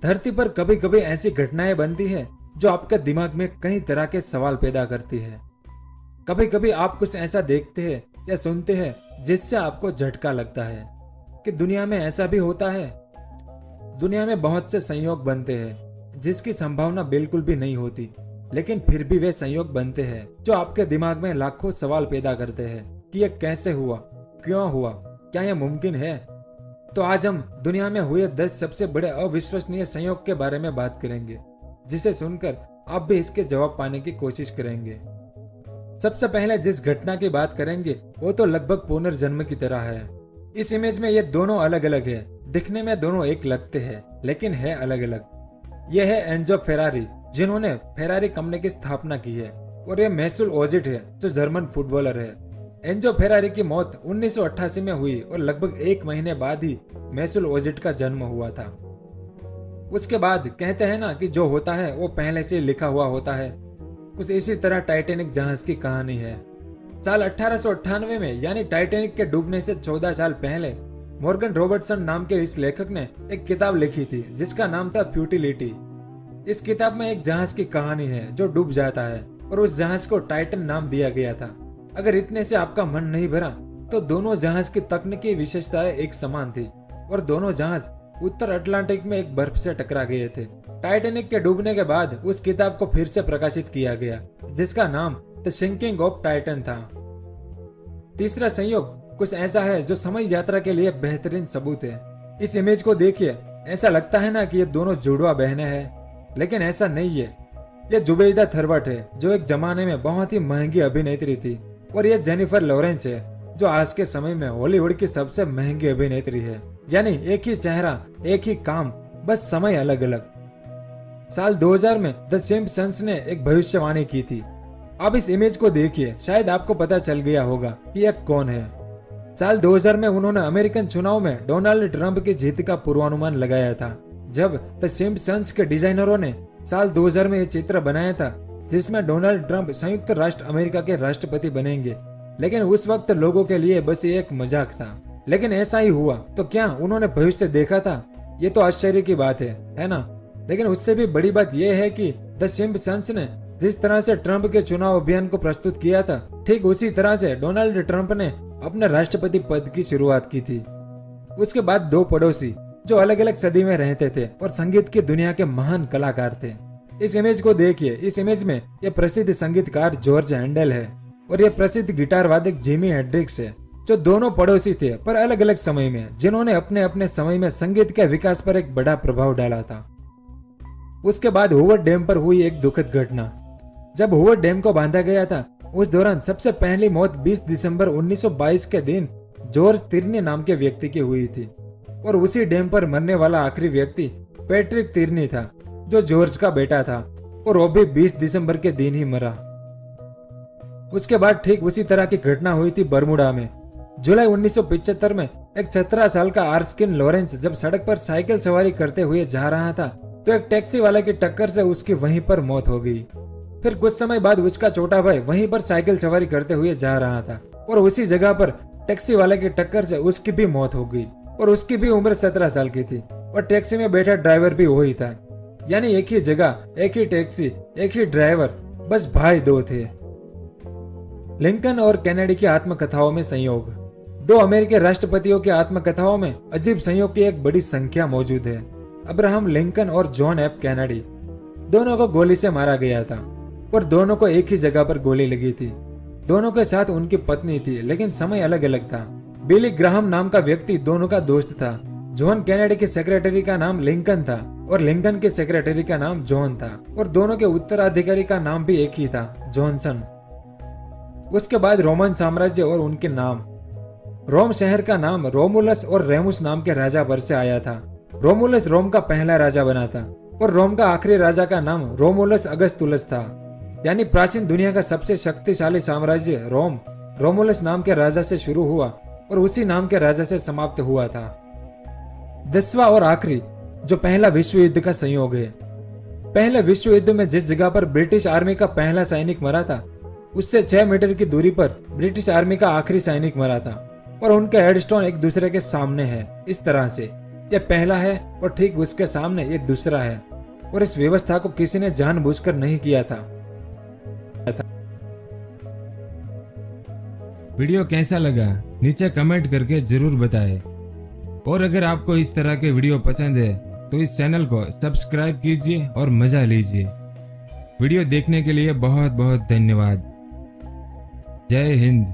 धरती पर कभी कभी ऐसी घटनाएं बनती है जो आपके दिमाग में कई तरह के सवाल पैदा करती है। कभी कभी आप कुछ ऐसा देखते हैं या सुनते हैं जिससे आपको झटका लगता है कि दुनिया में ऐसा भी होता है। दुनिया में बहुत से संयोग बनते हैं जिसकी संभावना बिल्कुल भी नहीं होती, लेकिन फिर भी वे संयोग बनते हैं जो आपके दिमाग में लाखों सवाल पैदा करते हैं कि यह कैसे हुआ, क्यों हुआ, क्या यह मुमकिन है। तो आज हम दुनिया में हुए 10 सबसे बड़े अविश्वसनीय संयोग के बारे में बात करेंगे, जिसे सुनकर आप भी इसके जवाब पाने की कोशिश करेंगे। सबसे पहले जिस घटना की बात करेंगे वो तो लगभग पुनर्जन्म की तरह है। इस इमेज में ये दोनों अलग अलग है। दिखने में दोनों एक लगते हैं, लेकिन है अलग अलग। ये है एंजो फेरारी, जिन्होंने फेरारी कंपनी की स्थापना की है, और ये मैसूल ओजिल है, जो जर्मन फुटबॉलर है। एंजो फेरारी की मौत 1988 में हुई और लगभग 1 महीने बाद ही मैसूल ओजिल का जन्म हुआ था। उसके बाद कहते हैं ना कि जो होता है वो पहले से लिखा हुआ होता है। कुछ इसी तरह टाइटैनिक जहाज की कहानी है। साल 1898 में, यानी टाइटैनिक के डूबने से 14 साल पहले, मॉर्गन रॉबर्टसन नाम के इस लेखक ने एक किताब लिखी थी जिसका नाम था फ्यूटिलिटी। इस किताब में एक जहाज की कहानी है जो डूब जाता है और उस जहाज को टाइटन नाम दिया गया था। अगर इतने से आपका मन नहीं भरा तो दोनों जहाज की तकनीकी विशेषताएं एक समान थी और दोनों जहाज उत्तर अटलांटिक में एक बर्फ से टकरा गए थे। टाइटैनिक के डूबने के बाद उस किताब को फिर से प्रकाशित किया गया, जिसका नाम द सिंकिंग ऑफ टाइटन था। तीसरा संयोग कुछ ऐसा है जो समय यात्रा के लिए बेहतरीन सबूत है। इस इमेज को देखिए, ऐसा लगता है ना कि ये दोनों जुड़वा बहनें हैं, लेकिन ऐसा नहीं है। यह जुबैदा थरवट है, जो एक जमाने में बहुत ही महंगी अभिनेत्री थी, और यह जेनिफर लॉरेंस है, जो आज के समय में हॉलीवुड की सबसे महंगी अभिनेत्री है। यानी एक ही चेहरा, एक ही काम, बस समय अलग अलग। साल 2000 में द सिम्पसंस ने एक भविष्यवाणी की थी। अब इस इमेज को देखिए, शायद आपको पता चल गया होगा कि यह कौन है। साल 2000 में उन्होंने अमेरिकन चुनाव में डोनाल्ड ट्रंप की जीत का पूर्वानुमान लगाया था, जब द सिम्पसंस के डिजाइनरों ने साल 2000 में यह चित्र बनाया था जिसमें डोनाल्ड ट्रंप संयुक्त राष्ट्र अमेरिका के राष्ट्रपति बनेंगे। लेकिन उस वक्त लोगों के लिए बस ये एक मजाक था, लेकिन ऐसा ही हुआ। तो क्या उन्होंने भविष्य देखा था? ये तो आश्चर्य की बात है ना? लेकिन उससे भी बड़ी बात यह है कि द सिम्पसंस ने जिस तरह से ट्रंप के चुनाव अभियान को प्रस्तुत किया था, ठीक उसी तरह से डोनाल्ड ट्रंप ने अपने राष्ट्रपति पद की शुरुआत की थी। उसके बाद दो पड़ोसी जो अलग अलग सदी में रहते थे और संगीत की दुनिया के महान कलाकार थे। इस इमेज को देखिए, इस इमेज में यह प्रसिद्ध संगीतकार जॉर्ज हैंडल है और यह प्रसिद्ध गिटार वादक जिमी हेंड्रिक्स है, जो दोनों पड़ोसी थे पर अलग अलग समय में, जिन्होंने अपने अपने समय में संगीत के विकास पर एक बड़ा प्रभाव डाला था। उसके बाद हूवर डैम पर हुई एक दुखद घटना। जब हूवर डैम को बांधा गया था, उस दौरान सबसे पहली मौत 20 दिसंबर 1922 के दिन जॉर्ज तिर्नी नाम के व्यक्ति की हुई थी, और उसी डैम पर मरने वाला आखिरी व्यक्ति पैट्रिक तिर्नी था, जो जॉर्ज का बेटा था, और वो भी 20 दिसंबर के दिन ही मरा। उसके बाद ठीक उसी तरह की घटना हुई थी बर्मुडा में। जुलाई 1975 में एक 17 साल का आर्स्किन लॉरेंस जब सड़क पर साइकिल सवारी करते हुए जा रहा था, तो एक टैक्सी वाले की टक्कर से उसकी वहीं पर मौत हो गई। फिर कुछ समय बाद उसका छोटा भाई वहीं पर साइकिल सवारी करते हुए जा रहा था, और उसी जगह पर टैक्सी वाले की टक्कर से उसकी भी मौत हो गई, और उसकी भी उम्र 17 साल की थी, और टैक्सी में बैठा ड्राइवर भी वही था। यानी एक ही जगह, एक ही टैक्सी, एक ही ड्राइवर, बस भाई दो थे। लिंकन और कैनेडी की आत्मकथाओं में संयोग। दो अमेरिकी राष्ट्रपतियों की आत्मकथाओं में अजीब संयोग की एक बड़ी संख्या मौजूद है। अब्राहम लिंकन और जॉन एफ कैनेडी, दोनों को गोली से मारा गया था, और दोनों को एक ही जगह पर गोली लगी थी। दोनों के साथ उनकी पत्नी थी, लेकिन समय अलग अलग था। बिली ग्राहम नाम का व्यक्ति दोनों का दोस्त था। जॉन कैनेडी के सेक्रेटरी का नाम लिंकन था, और लिंकन के सेक्रेटरी का नाम जॉन था, और दोनों के उत्तराधिकारी का नाम भी एक ही था, जॉनसन। उसके बाद रोमन साम्राज्य और उनके नाम। रोम शहर का नाम रोमुलस और रेमुस नाम के राजा पर से आया था। रोमुलस रोम का पहला राजा बना था, और रोम का आखिरी राजा का नाम रोमुलस अगस्तुलस था। यानी प्राचीन दुनिया का सबसे शक्तिशाली साम्राज्य रोम रोमुलस नाम के राजा से शुरू हुआ और उसी नाम के राजा से समाप्त हुआ था। 10वां और आखिरी जो पहला विश्व युद्ध का संयोग है। पहले विश्व युद्ध में जिस जगह पर ब्रिटिश आर्मी का पहला सैनिक मरा था, उससे 6 मीटर की दूरी पर ब्रिटिश आर्मी का आखिरी सैनिक मरा था, और उनके हेडस्टोन एक दूसरे के सामने है, इस तरह से। ये पहला है और ठीक उसके सामने ये दूसरा है, और इस व्यवस्था को किसी ने जानबूझकर नहीं किया था। वीडियो कैसा लगा नीचे कमेंट करके जरूर बताएं। और अगर आपको इस तरह के वीडियो पसंद है तो इस चैनल को सब्सक्राइब कीजिए और मजा लीजिए। वीडियो देखने के लिए बहुत बहुत धन्यवाद। जय हिंद।